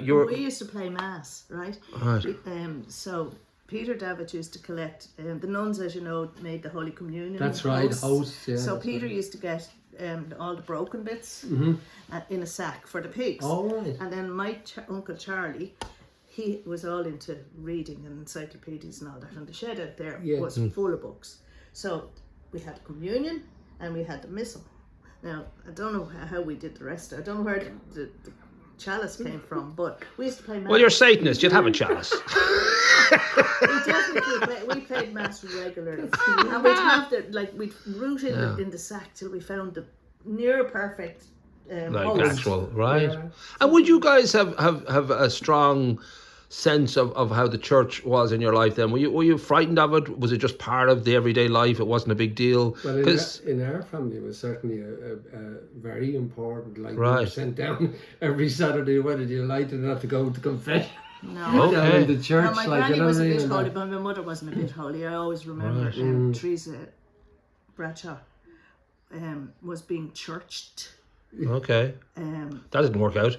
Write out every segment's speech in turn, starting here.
We used to play mass, right? Right. So Peter Davitt used to collect, the nuns, as you know, made the Holy Communion. That's right, hosts, yeah. So Peter used to get all the broken bits in a sack for the pigs. All right. And then my Uncle Charlie, he was all into reading and encyclopedias and all that, and the shed out there was full of books. So we had communion and we had the missal. Now, I don't know how we did the rest. I don't know where the chalice came from, but we used to play mass. Well, you're Satanist, you'd have a chalice. We played mass regularly, and we'd have we'd root in the sack till we found the near perfect actual, right? Yeah. And would you guys have a strong sense of how the church was in your life then? Were you frightened of it? Was it just part of the everyday life? It wasn't a big deal? Well, in our family, it was certainly a very important. Like, we were sent down every Saturday, whether you liked it or not, to go to confession. No, okay. In the church, no, my granny was a bit holy, but my mother wasn't a bit holy. I always remember Teresa Bradshaw was being churched. Okay. That didn't work out.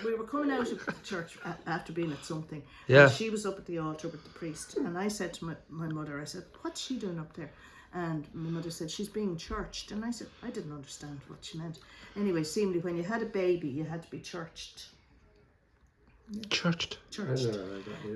We were coming out of church after being at something. Yeah. And she was up at the altar with the priest, and I said to my mother, I said, "What's she doing up there?" And my mother said, "She's being churched." And I said, I didn't understand what she meant. Anyway, seemingly when you had a baby, you had to be churched. Yeah. Churched.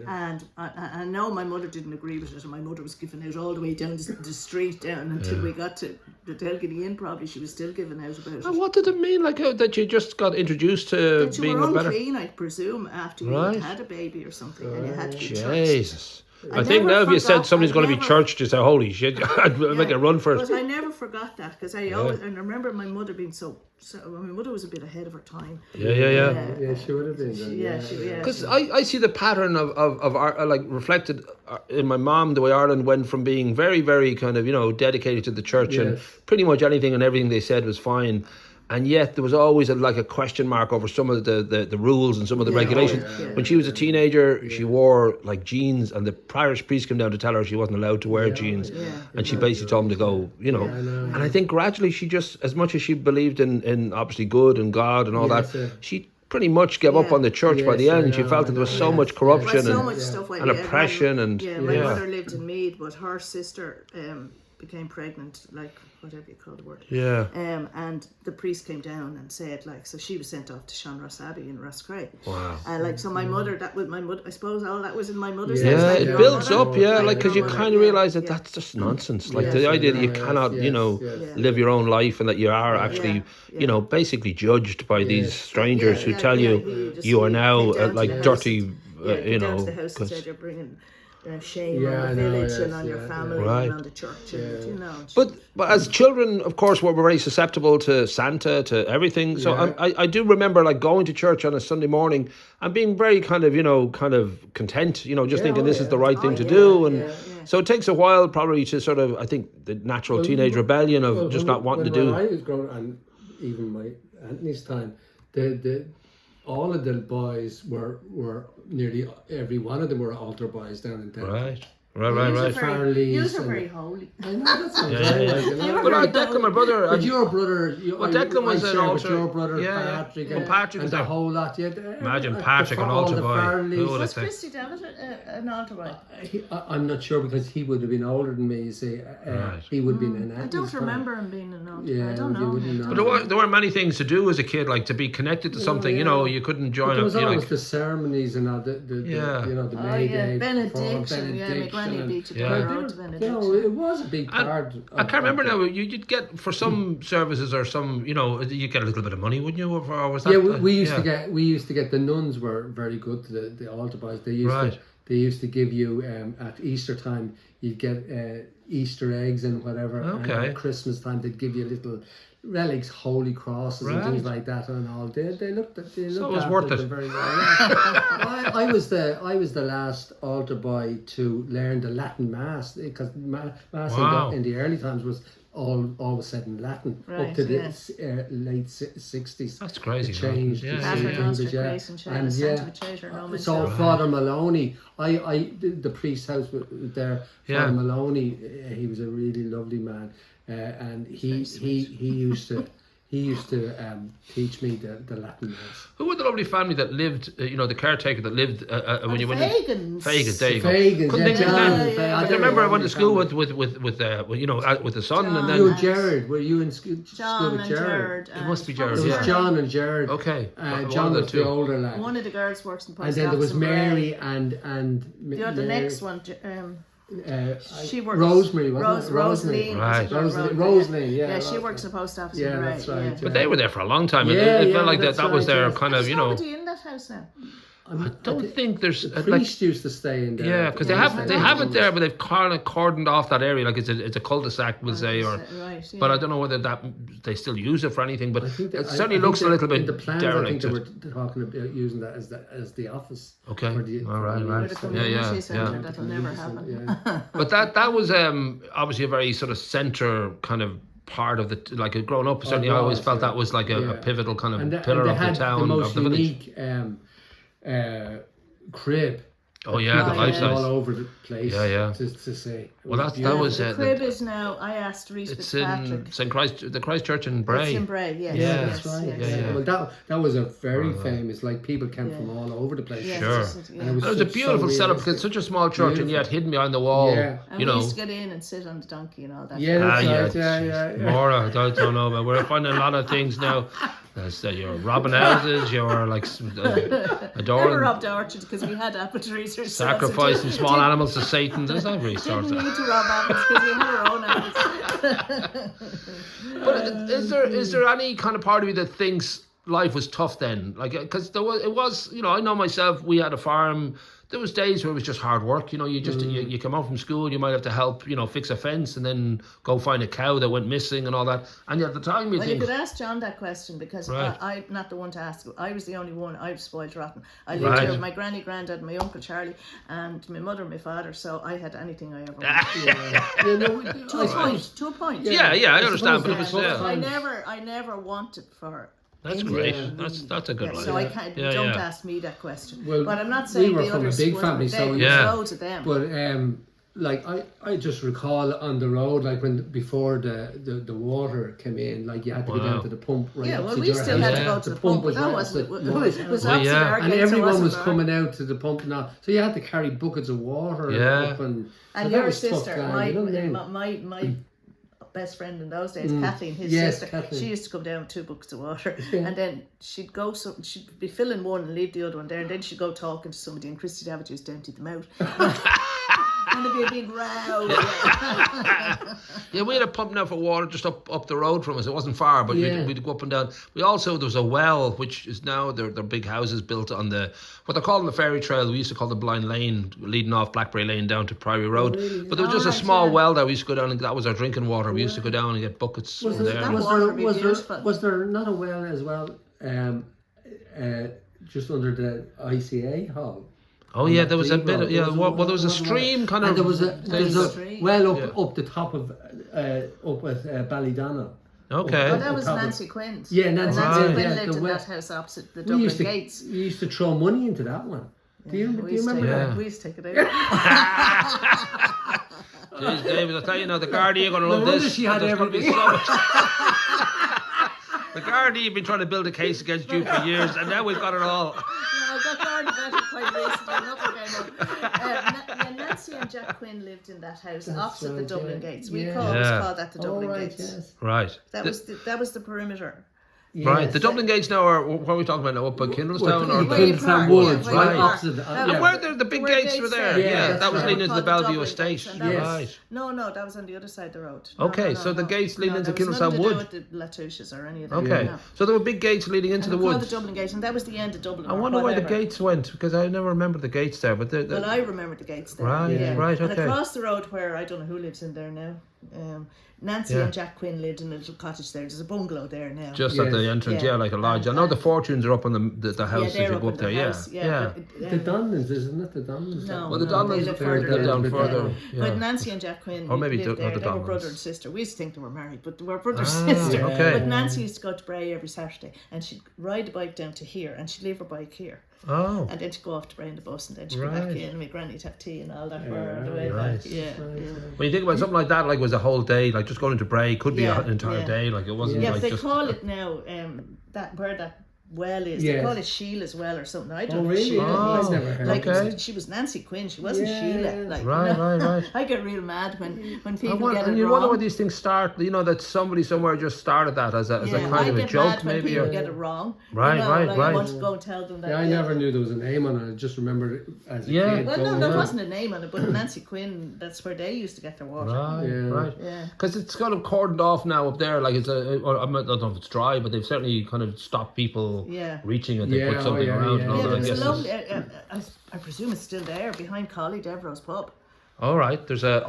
And I know my mother didn't agree with it, and my mother was giving out all the way down the street down until we got to the Delgany Inn. Probably she was still giving out about it. And what did it mean? Like that you just got introduced to that you being were a better... unclean, I presume, after you had a baby or something, and you had to be Jesus. churched. I think now if you said somebody's going to be churched, you say, holy shit, I'd make a run for it. But I never forgot that, because I always, and I remember my mother being so my mother was a bit ahead of her time. Yeah, she would have been. Because I see the pattern of like reflected in my mom, the way Ireland went from being very, very kind of, dedicated to the church and pretty much anything and everything they said was fine. And yet there was always a question mark over some of the rules and some of the regulations. When she was a teenager, she wore like jeans, and the parish priest came down to tell her she wasn't allowed to wear jeans. And she basically told him to go, And I think gradually she just, as much as she believed in obviously good and God and all that, she pretty much gave up on the church by the end. She felt that there was so much corruption and oppression. My mother lived in Meath, but her sister became pregnant, like whatever you call the word. And the priest came down and said, so she was sent off to Seanross Abbey in Roscrea. Wow. So my mother, that was my mother. I suppose all that was in my mother's house. Yeah, it builds up, because you kind of realise that that's just nonsense. Like the idea that you cannot, live your own life, and that you are actually, basically judged by these strangers who tell you are now like dirty, down to the house and said you're bringing shame on the village and on your family and on the church, and But as children, of course, we're very susceptible to Santa, to everything. So I do remember like going to church on a Sunday morning and being very kind of content, just thinking this is the right thing to do. And so it takes a while probably to sort of, I think, the natural teenage rebellion of just not wanting to do. When I was growing, and even my Anthony's time, all of the boys were nearly every one of them were altar boys down in town. Right. You are very holy. I know, that sounds right. But Declan, my brother... But your brother... Declan was an altar... your brother, Patrick, and the whole lot. Imagine Patrick, an altar boy. Was Christy Davitt an altar boy? I'm not sure, because he would have been older than me, you see. He would have been an I don't remember him being an altar boy. I don't know. But there weren't many things to do as a kid, like to be connected to something, you couldn't join up. There was always the ceremonies and all, the May Day. Benediction, it was a big part. I can't remember now. You'd get for some services or some, you get a little bit of money, wouldn't you? Or was that? We used to get. The nuns were very good to the altar boys. They used to give you at Easter time. You'd get Easter eggs and whatever. Okay. And at Christmas time they'd give you little relics, holy crosses and things like that, and all. They looked so it was worth it very well. I was the last altar boy to learn the Latin Mass, because Mass in the early times was always said in Latin up to the late 60s. That's crazy. Changed. And so Father Maloney, the priest's house was there. Father Maloney, he was a really lovely man. And he used he used to teach me the Latin mass. Who were the lovely family that lived, the caretaker that lived when you went in? Fagans. Fagans, there you go. Fagans, I can remember I went to school with the son, John and then... You and Jared, were you in school with and Jared? It must be Jared, It was John and Jared. Okay. John was the older lad. One of the girls works in post And then there was Mary and the next one, she works. Rosemary, wasn't it? Rosaline. Right. Rosaline, yeah. Yeah, she works in the post office. Yeah, in Bray, that's right. yeah. Yeah. But they were there for a long time. And Yeah, it felt like that's that was right, their yes. kind of, There's nobody in that house now. I don't think there's... The priest used to stay in there. Yeah, because they have it there, but they've kind of cordoned off that area, like it's a cul-de-sac, we'll say, or. Right, yeah. But I don't know whether they still use it for anything. But I think it certainly looks a little bit in the plans, derelict. I think they were talking about using that as the office. Okay. All right. With a community centre, that'll never happen. Yeah. But that was obviously a very sort of centre kind of part of the growing up. Certainly, I always felt that was like a pivotal kind of pillar of the town, the most of the village. unique crib. Oh yeah, the life size all over the place. Yeah. To say. Well, that was the crib is now. I asked Reese Fitzpatrick. It's in the Christ Church in Bray. It's in Bray, yes. Yeah, that's right. Yeah. Well, that was a very famous. Like people came from all over the place. Yes, Sure. yeah. And It was a beautiful setup because it's such a small church and yet hidden behind the wall. Yeah. And we used to get in and sit on the donkey and all that. Yeah, that's right. Yeah. Maura, I don't know, but we're finding a lot of things now. You're robbing houses, you're like adoring. Never robbed orchards because we had apple trees ourselves. Sacrificing small animals to Satan. There's no really Didn't need to rob apples because we had our own apples. But is there any kind of part of you that thinks life was tough then? Like, because it was, I know myself, we had a farm. There was days where it was just hard work. You just you come out from school, you might have to help, fix a fence and then go find a cow that went missing and all that. And at the time you think... you could ask John that question because I'm not the one to ask. I was the only one. I was spoiled rotten. I lived here with my granny, granddad, my uncle Charlie, and my mother and my father. So I had anything I ever wanted. To a point. Yeah, I understand. But it was, I never wanted for... That's great. That's a good one. So I can't. Don't ask me that question. Well, but I'm not saying we were the from others a big family, so loads of them. But I just recall on the road, like before the water came in, like you had to go down to the pump. Right. Yeah, well, we still had to go to the pump. But that wasn't. And everyone was coming out to the pump now, so you had to carry buckets of water up and. And your sister, my best friend in those days, Kathleen, his sister, Kathleen. She used to come down with 2 buckets of water, and then she'd she'd be filling one and leave the other one there, and then she'd go talking to somebody, and Christy Davitt used to empty them out. And there'd be a big row. Yeah, we had a pump now for water just up the road from us. It wasn't far, but we'd go up and down. There was a well, which is now they're big houses built on what they're calling the Fairy Trail. We used to call the Blind Lane, leading off Blackberry Lane down to Priory Road. Oh, really? But there was just a small well there. We used to go down, and that was our drinking water. We used to go down and get buckets from there. Was there not a well as well, just under the ICA hall? Oh yeah, there was a bit of, there was a stream kind of. And there was a well up the top of up at Ballydonna. Okay. Oh, that was Nancy Quinn's. Yeah, Nancy Quinn lived in that house opposite the Dublin Gates. We used to throw money into that one. Do you remember that? We used to take it out. Jeez, David, I'll tell you now, the Gardaí are going to love this. She had everything. The Gardaí have been trying to build a case against you for years, and now we've got it all. I got Gardaí better quite recently. Nancy and Jack Quinn lived in that house opposite the Dublin Gates. We always called that the Dublin Gates. Yes. Right. That was the perimeter. Yes. Right, the Dublin Gates now are, what are we talking about now, up by Kindlestown? Or Kindlestown Woods, right opposite. And where the big gates were there? Yeah, that was leading into the Bellevue Estate. Right. No, that was on the other side of the road. Okay, so the gates leading into Kindlestown Wood. Nothing to do with the Latouches or any of that. Okay, so there were big gates leading into the woods. The Dublin Gates, and that was the end of Dublin. I wonder where the gates went, because I never remember the gates there. But well, I remember the gates there. Right, okay. And across the road where, I don't know who lives in there now, Nancy and Jack Quinn lived in a little cottage there. There's a bungalow there now. Just at the entrance, like a lodge. I know the Fortunes are up on the house if you go up there. The Donlands, isn't it? The Donlands. No, well, the Donlands live down further. But Nancy and Jack Quinn lived there. They were brother and sister. We used to think they were married, but they were brother and sister. Okay. But Nancy used to go to Bray every Saturday, and she'd ride a bike down to here, and she'd leave her bike here. Oh. And then she'd go off to bring the bus, and then she'd go back in, and my granny'd have tea and all that for her on the way back. Yeah. When you think about something like that, like was a whole day, like just going into break, could be an entire day, like it wasn't like they just... call it now, where that well is, they call it Sheila's well or something. I don't know. Really? Sheila I've never heard like she was Nancy Quinn, she wasn't Sheila. Like, right. I get real mad when people get it and you wrong. wonder where these things start, you know, that somebody somewhere just started that as a kind of a joke, maybe. People get it wrong. Right. I want to go and tell them that. I never knew there was a name on it. I just remember it as a kid. Well, no, there wasn't a name on it, but Nancy Quinn, that's where they used to get their water. Right. Because it's kind of cordoned off now up there, like it's I don't know if it's dry, but they've certainly kind of stopped people reaching it. They put something around and all that. It's lovely. I presume it's still there behind Collie Devereaux's pub. All right, there's a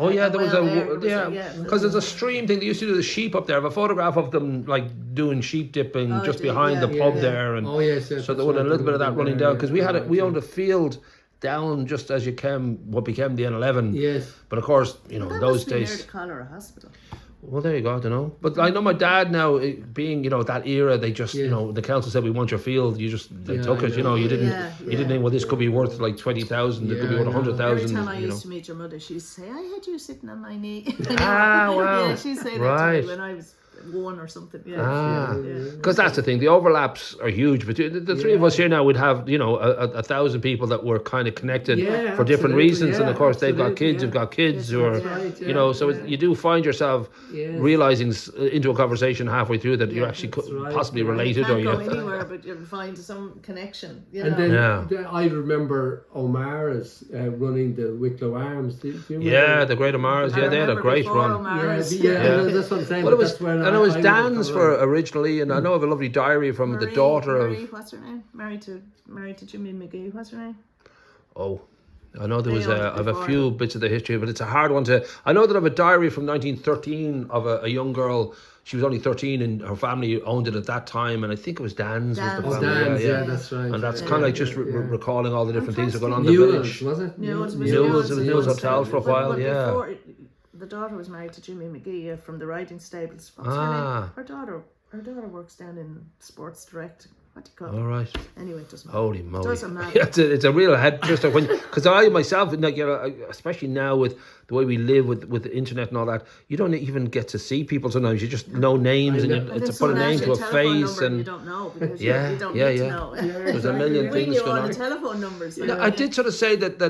because there's a stream thing. They used to do the sheep up there. I have a photograph of them like doing sheep dipping just behind the pub there, and so there was a little bit of that running down because we owned a field down just as you came what became the N11. Yes, but of course those days. Near the Cholera Hospital. Well, there you go. I don't know, but I know my dad now, being that era, they just the council said we want your field. You just took it. You didn't think well this could be worth like 20,000. It could be worth 100,000. Every time I used to meet your mother, she used to say, "I had you sitting on my knee." Wow. Yeah, she'd say that to me when I was 1 or something. Because that's the thing. The overlaps are huge. But the three of us here now would have 1,000 people that were kind of connected for different reasons, and of course they've got kids. You've got kids, or so you do find yourself realizing into a conversation halfway through that you're actually possibly related, you or can't go anywhere, but you find some connection. And then I remember O'Mara's running the Wicklow Arms. Do you remember? The Great O'Mara's. They had a great run. That's what I'm saying. Well, it was Dan's for originally, and I know of a lovely diary from the daughter of. What's her name? Married to Jimmy McGee. What's her name? Oh, I know there was I have a few bits of the history, but it's a hard one to. I know that I have a diary from 1913 of a young girl. She was only 13, and her family owned it at that time, and I think it was Dan's. Was the family. Dan's, that's right. And that's kind of like just recalling all the different things that were going on in the village. Was it? Newell's. It was Newell's Hotel for a while. Before, the daughter was married to Jimmy McGee from the riding stables. What's her name? Her daughter works down in Sports Direct. What do you call it? All right. Anyway, it doesn't matter. Holy moly. It doesn't matter. It's a real head twister because I myself, especially now with the way we live with the internet and all that, you don't even get to see people sometimes. You just know names and it's put a name to a face and you don't know because you don't need to know. There's a million things going on. We knew all the telephone numbers. I did sort of say that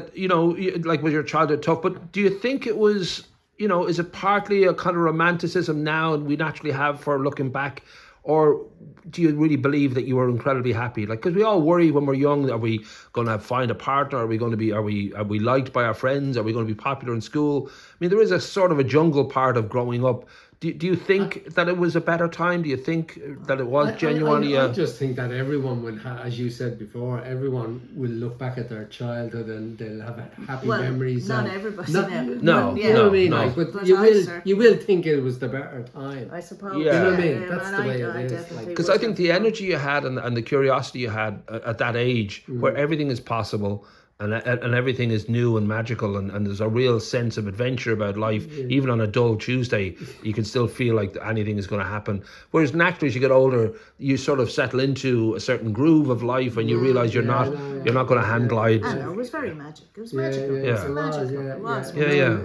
like was your childhood tough, but do you think it was? Is it partly a kind of romanticism now and we naturally have for looking back, or do you really believe that you were incredibly happy? Like, because we all worry when we're young: are we going to find a partner? Are we liked by our friends? Are we going to be popular in school? I mean, there is a sort of a jungle part of growing up. Do you think that it was a better time? Do you think that it was genuinely? I just think that everyone will, as you said before, everyone will look back at their childhood and they'll have happy memories. Not everybody. No. You know what I mean? No. But you will think it was the better time. I suppose. You know what I mean? That's the way it is. Because I think the energy you had and the curiosity you had at that age, where everything is possible. And everything is new and magical, and there's a real sense of adventure about life. Even on a dull Tuesday, you can still feel like anything is going to happen. Whereas naturally, as you get older, you sort of settle into a certain groove of life, and you realise you're not going to hand glide. I know, it was very magic. It was magical. It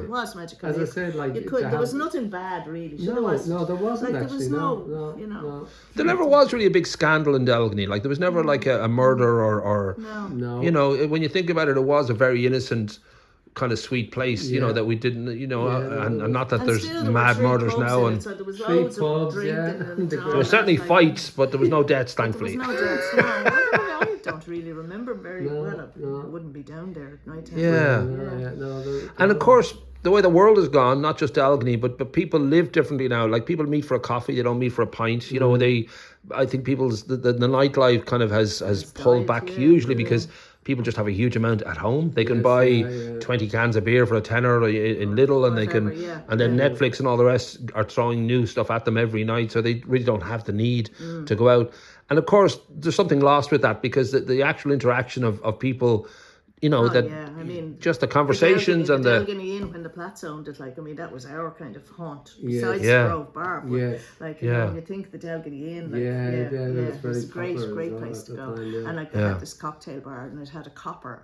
was magical. As I said, like there was nothing bad really. No, there wasn't. Like, actually. No. There never was really a big scandal in Delgany. Like there was never like a murder or no. When you think about it was a very innocent kind of sweet place, that we didn't, and not that there's mad murders now. And so there was loads of drinking. There were certainly fights, but there was no deaths, thankfully. There was no deaths, no. I don't really remember very well. I wouldn't be down there at night time. And of course, the way the world has gone, not just Delgany, but people live differently now. Like people meet for a coffee, they don't meet for a pint. I think people's the nightlife kind of has pulled back hugely because people just have a huge amount at home. They can buy 20 cans of beer for a tenner in Lidl, and they can, and then Netflix and all the rest are throwing new stuff at them every night. So they really don't have the need to go out. And of course, there's something lost with that because the actual interaction of people you know, that I mean, just the conversations and the Delgany Inn when the Platts owned it, like, I mean, that was our kind of haunt. Yes. Besides Yeah. the Grove Bar, but Yes. like, you know, when you think the Delgany Inn, like, it was very a great, popular great as well place at to the go. time, yeah. And like, they had this cocktail bar, and it had a copper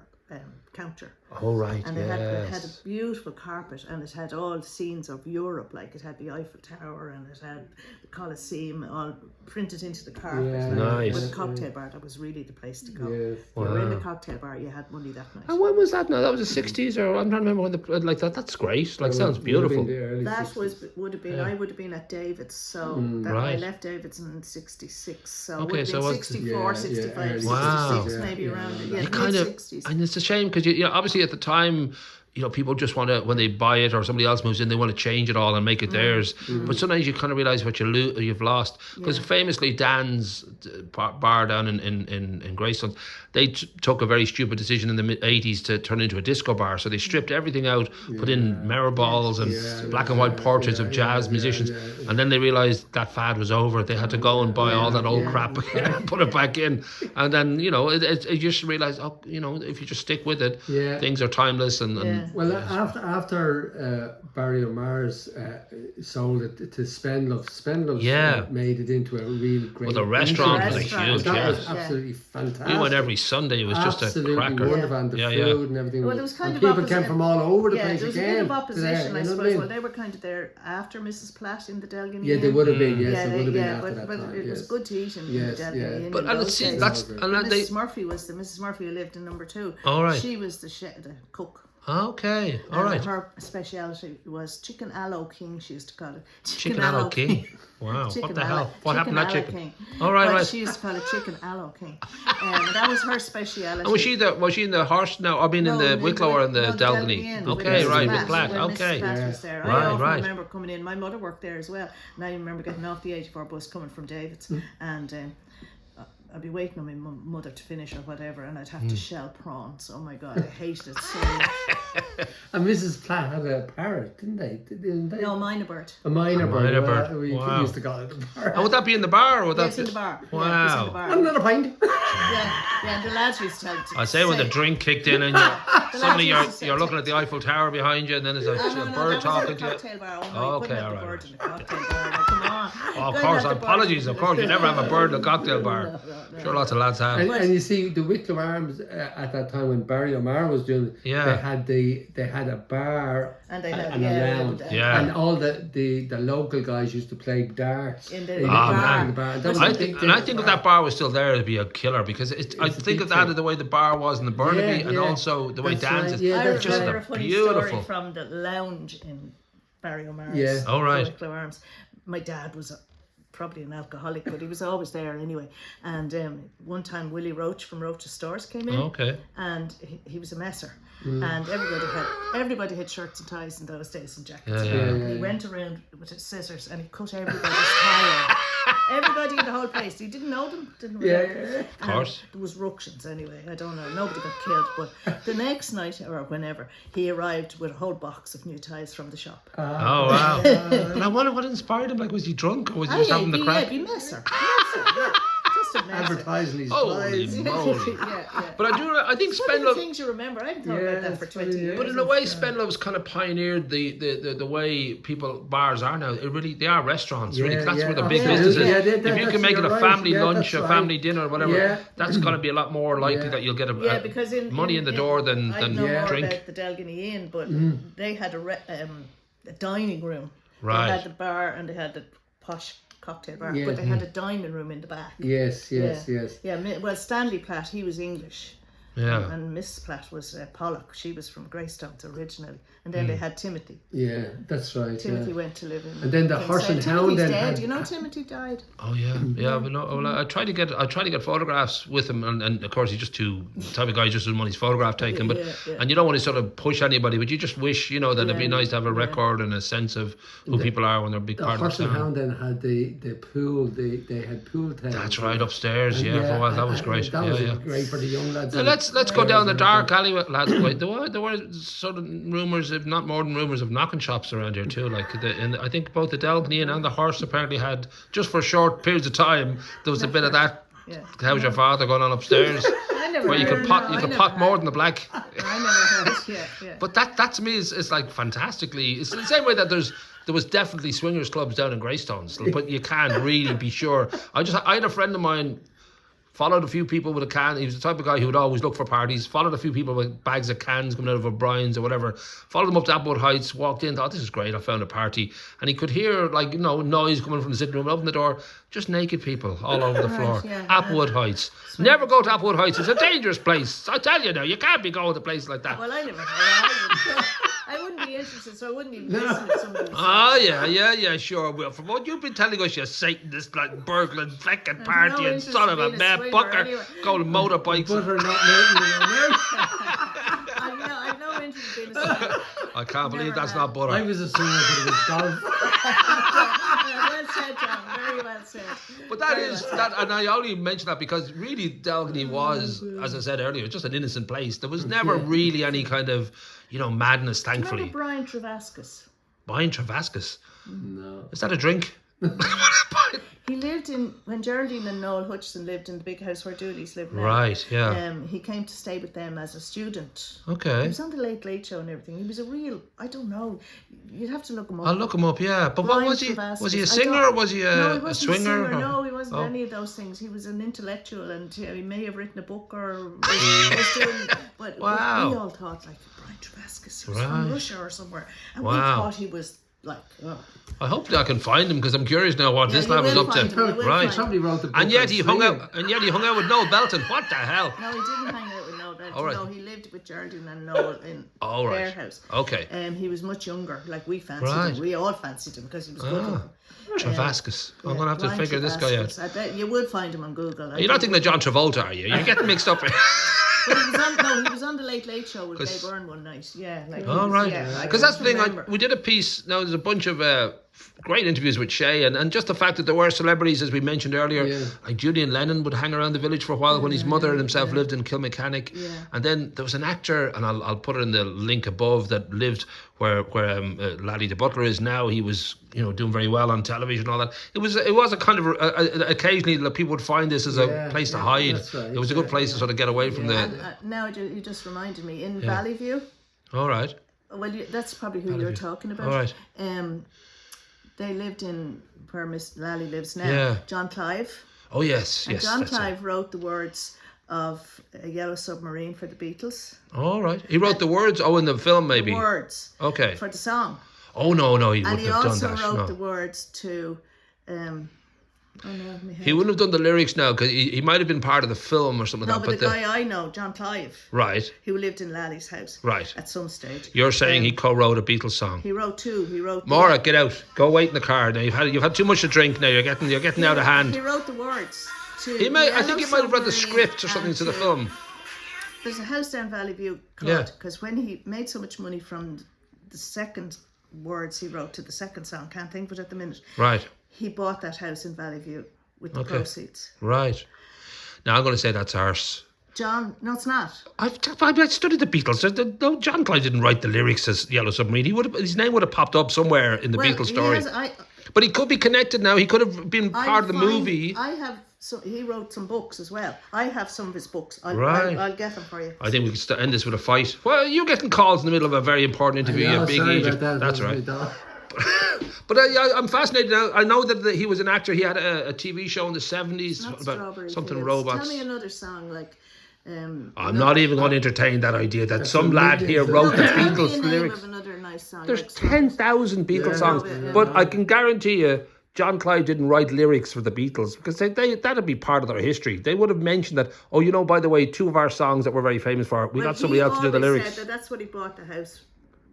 counter. oh right, And it had a beautiful carpet, and it had all scenes of Europe, like it had the Eiffel Tower and it had the Colosseum all printed into the carpet. Yeah, like, nice. With a cocktail bar, that was really the place to go. Yes. If you were in the cocktail bar, you had money that night. And when was that now? That was the 60s, or I'm trying to remember when like that. That's great. Like, sounds beautiful. That would have been I would have been at David's, so I Right. left David's in 66, so Okay, would have so been what's- 64, 65, 66, Wow. maybe around it. Yeah, You kind of, mid-60s. and it's a shame because you know, obviously at the time, you know, people just want to, when they buy it or somebody else moves in, they want to change it all and make it theirs. But sometimes you kind of realize what you've lost. Because famously, Dan's bar down in Greystone, they took a very stupid decision in the mid-80s to turn it into a disco bar. So they stripped everything out, put in mirror balls and black and white portraits of jazz musicians. And then they realized that fad was over. They had to go and buy all that old crap and put it back in. And then, you know, you just realize, oh, you know, if you just stick with it, things are timeless and Well, after Barry O'Mara's sold it to Spendlove's made it into a real great. Well, the restaurant was huge. That was absolutely fantastic. We went every Sunday. It was just a cracker. Wonderful, and the food and everything. Well, there was kind and of people came from all over the place there was again. a bit of opposition, I you know what suppose. mean? Well, they were kind of there after Mrs. Platt in the Delgany Yeah, Inn. they would have been. Yes, they would have been after but that time. it was good to eat in the Delgany Inn. But and it's that's and Mrs. Murphy was the Mrs. Murphy who lived in number 2. All right. She was the cook. Okay, all right. Her speciality was chicken aloe king. She used to call it Chicken aloe king. Wow, what the hell? What happened to that chicken? King. All right, right. She used to call it chicken aloe king. That was her speciality. And was she in the horse now? I mean, in the Wicklow or in the Delgany? Okay, right, with Platt. Okay, right. I often remember coming in. My mother worked there as well, and I remember getting off the 84 bus coming from David's, and I'd be waiting on my mother to finish or whatever, and I'd have to shell prawns. Oh my God, I hated it so much. And Mrs. Platt had a parrot, didn't they? No, minor bird. A minor bird. Wow. We used to call it a parrot. And would that be in the bar? Or would that Yes, in the bar. Wow. Yeah, it was in the bar. Another pint. And the lads used to tell I say when the drink kicked in and suddenly you're looking at the Eiffel Tower behind you, and then there's a bird talking to you. Cocktail bar. Okay, all right. Bird in the cocktail bar. Like, come on. Oh, of course, apologies. Of course, you never have a bird in a cocktail bar. Sure, lots of lads have. And you see, the Wicklow Arms at that time when Barry O'Mara was doing it, they had a bar and they had and a lounge, and all the local guys used to play darts in the bar. I think if that bar was still there, it'd be a killer because I think of that the way the bar was in the Burnaby, and also the way Dan's is. I Just remember a funny story from the lounge in Barry O'Mara's. Yeah. All right. Wicklow Arms. My dad was probably an alcoholic, but he was always there anyway. And one time Willie Roach from Roach's Stores came in. Okay. And he was a messer. And everybody had shirts and ties in those days and jackets. He went around with his scissors and he cut everybody's tie off. Everybody in the whole place. He didn't know them. Of course. There was ructions anyway. I don't know. Nobody got killed. But the next night or whenever, he arrived with a whole box of new ties from the shop. Oh wow! And I wonder what inspired him. Like, was he drunk or was he just having the crack? Yeah, be messer. Advertising his Holy ties. moly! But I think So many Spendlove. things you remember. I haven't thought about that for 20 years. But in a way, Spendlove's kind of pioneered the way bars are now. They are restaurants. Really, that's where the big business is. If you can make it a family lunch, a family dinner, whatever, that's going to be a lot more likely that you'll get because money in the door than I know more drink. about the Delgany Inn, but they had a dining room. Right. They had the bar and they had the posh cocktail bar, but they had a dining room in the back. Yes. Yeah, well, Stanley Platt, he was English. Yeah. And Miss Platt was Pollock. She was from Greystones originally. And then they had Timothy. Yeah, that's right. Timothy went to live in. And then the Horse and Hound. Timothy's dead. You know, Timothy died. Oh yeah. But no. Well, I tried to get photographs with him, and of course he's just the type of guy who just doesn't want his photograph taken. But and you don't want to sort of push anybody, but you just wish that it'd be nice to have a record and a sense of who people are when they're a big part of the Horse and town. Hound then had the pool. They had pool tables. That's right, upstairs. That was great. That was great for the young lads. Now let's go down the dark alley, lads. Wait, there were sort of rumours, if not more than rumours, of knocking shops around here too. Like I think both the Delgany Inn and the Horse apparently had, just for short periods of time, there was a bit of that Yeah. How's your father going on upstairs? I never Where you heard, can pot more than the black. I never heard. Yeah. But that to me is like fantastically. It's the same way that there was definitely swingers clubs down in Greystones, but you can't really be sure. I had a friend of mine. Followed a few people with a can. He was the type of guy who would always look for parties. Followed a few people with bags of cans coming out of O'Brien's or whatever. Followed them up to Applewood Heights. Walked in. Thought, this is great. I found a party. And he could hear noise coming from the sitting room. Opened the door. Just naked people all over the floor. Yeah, Applewood Heights. Never go to Applewood Heights. It's a dangerous place. I tell you now. You can't be going to places like that. Well, I never heard. I wouldn't be interested, so I wouldn't even listen to somebody. Yeah, sure. Well, from what you've been telling us, you Satanist, like burgling, fecking party, and son of a mad bucker, anyway. Going motorbikes. Butter not melting. I've no interest in being a singer. I can't believe that's not butter. I was a singer, but it was golf. Well said, John. Very well said. But that, and I only mention that because really Delgany was, as I said earlier, just an innocent place. There was never really any kind of, madness, thankfully. Remember Brian Travascus? Brian Travascus? No. Is that a drink? He lived when Geraldine and Noel Hutchison lived in the big house where Dooley's lived now. Right, yeah. He came to stay with them as a student. Okay. He was on the Late Late Show and everything. He was a real, I don't know, you'd have to look him up. I'll look him up, yeah. But Brian what was he? Travascus. Was he a singer or was he No, he a wasn't swinger? a singer. No, he wasn't any of those things. He was an intellectual and he may have written a book or was doing, but we all thought like Brian Travascus. He was from Russia or somewhere. And we thought he was like, I hope I can find him because I'm curious now what this lad was up to. Right. Somebody wrote the book. And yet he hung out. With Noel Belton. What the hell? No, he didn't hang out with Noel Belton. All right. No, he lived with Geraldine and Noel in their house. Okay. He was much younger. Like we fancied him. We all fancied him because he was good looking. Travascus. I'm going to have to figure this guy out. I bet you would find him on Google. You're not thinking of John Travolta, are you? You're getting mixed up. But he was on the Late Late Show with Dave Byrne one night. Yeah. Because that's the thing. We did a piece. Now there's a bunch of great interviews with Shay, and just the fact that there were celebrities, as we mentioned earlier, like Julian Lennon would hang around the village for a while when his mother and himself lived in Kilmechanic. Yeah. And then there was an actor, and I'll put it in the link above, that lived where Laddie the Butler is now. He was doing very well on television and all that. It was a kind of occasionally people would find this as a place to hide. Right. It was a good place to sort of get away from the. And, now you just reminded me in Valley View. All right. Well, that's probably who you're talking about. All right. They lived in where Miss Lally lives now. Yeah. John Clive. Oh yes. And John Clive wrote the words of A Yellow Submarine for the Beatles. All right. He wrote the words. Oh, in the film maybe. The words. Okay. For the song. Oh no, he wouldn't have done that. And he also wrote the words to. He wouldn't have done the lyrics now because he might have been part of the film or something like that. No, but the guy I know, John Clive. Right. Who lived in Lally's house. Right. At some stage. You're saying he co-wrote a Beatles song. He wrote two. He wrote. Maura, get out. Go wait in the car. Now you've had too much to drink. Now you're getting out of hand. He wrote the words to. I think he might have read the script or something to the film. There's a house down Valley View called because when he made so much money from the second words he wrote to the second song, can't think of it at the minute. Right. He bought that house in Valley View with the proceeds. Right. Now I'm going to say that's ours. John, no, it's not. I've studied the Beatles. No, John Clive didn't write the lyrics as Yellow Submarine. His name would have popped up somewhere in the Beatles story. But he could be connected now. He could have been part of the movie. He wrote some books as well. I have some of his books. I'll get them for you. I think we could end this with a fight. Well, you're getting calls in the middle of a very important interview. Know, big agent. That's right. But I'm fascinated now. I know that he was an actor. He had a TV show in the 70s about something Fields. robots. Tell me another song like. I'm not even going to entertain that idea that some lad here wrote the Beatles lyrics. Nice song, there's 10,000 Beatles songs, but I can guarantee you John Clive didn't write lyrics for the Beatles because that'd be part of their history. They would have mentioned that, by the way, two of our songs that we're very famous for, we got somebody else to do the lyrics. Said that's what he bought the house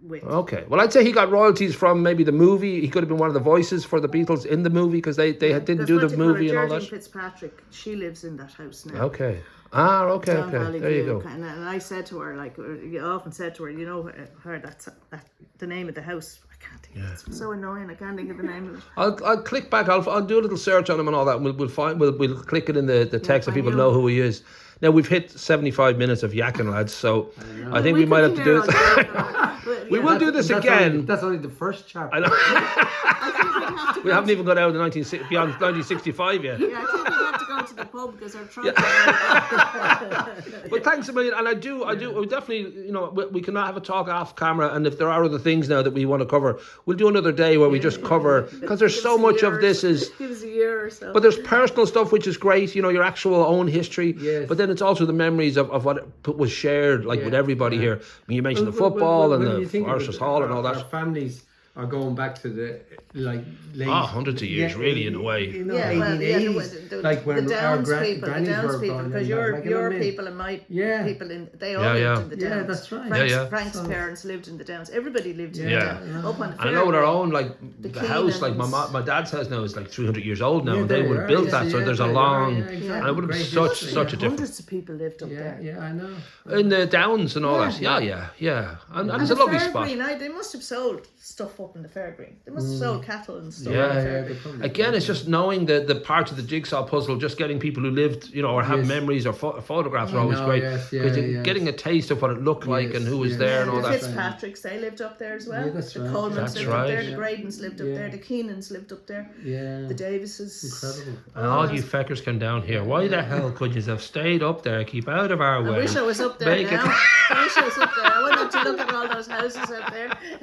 with. Okay, well, I'd say he got royalties from maybe the movie. He could have been one of the voices for the Beatles in the movie because they didn't do the movie and all that. Fitzpatrick, she lives in that house now. Okay. Okay. There you go. And I said to her, you often said to her, that's the name of the house. I can't think of it. It's so annoying. I can't think of the name of it. I'll click back. I'll do a little search on him and all that. We'll click it in the text so people know who he is. Now we've hit 75 minutes of yakking, lads. So I think we might have to do this. We will do this again. That's only the first chapter. I know. We haven't even got out of beyond 1965 yet. Yeah, I think we have to go go to the pub because our trunk. But thanks a million, and I do definitely, you know, we cannot have a talk off camera, and if there are other things now that we want to cover, we'll do another day where we just cover, because there's so much of this is. Give us a year or so. But there's personal stuff which is great, you know, your actual own history. Yes. But then it's also the memories of what was shared, like with everybody here. I mean, you mentioned the football and the Foresters Hall and all that. Our families are going back to the late hundreds of years, really, in a way. You know, Like when the Downs people, born because your people and my people they all lived in the Downs. Yeah, that's right. Frank's parents lived in the Downs. Everybody lived in the Downs. Up on the I know with our own, like the house, like my dad's house now is like 300 years old now, and they would have built that, so there's a long, and it would have been such a difference. Hundreds of people lived up there. Yeah, I know. In the Downs and all that. Yeah. And it's a lovely spot. They must have sold stuff up in the Fairgreen. They must have sold cattle and stuff. Again, it's just knowing the parts of the jigsaw puzzle, just getting people who lived, you know, or have memories or photographs are always great. Because getting a taste of what it looked like and who was there and all that. The Fitzpatricks, they lived up there as well. Yeah, that's the right. Colemans lived up there. The Gradens lived up there. The Keenans lived up there. The Davises. Incredible. And all you feckers come down here. Why the hell could you have stayed up there? Keep out of our way. I wish I was up there now. I wish I was up there. I wanted to look at all those houses out there.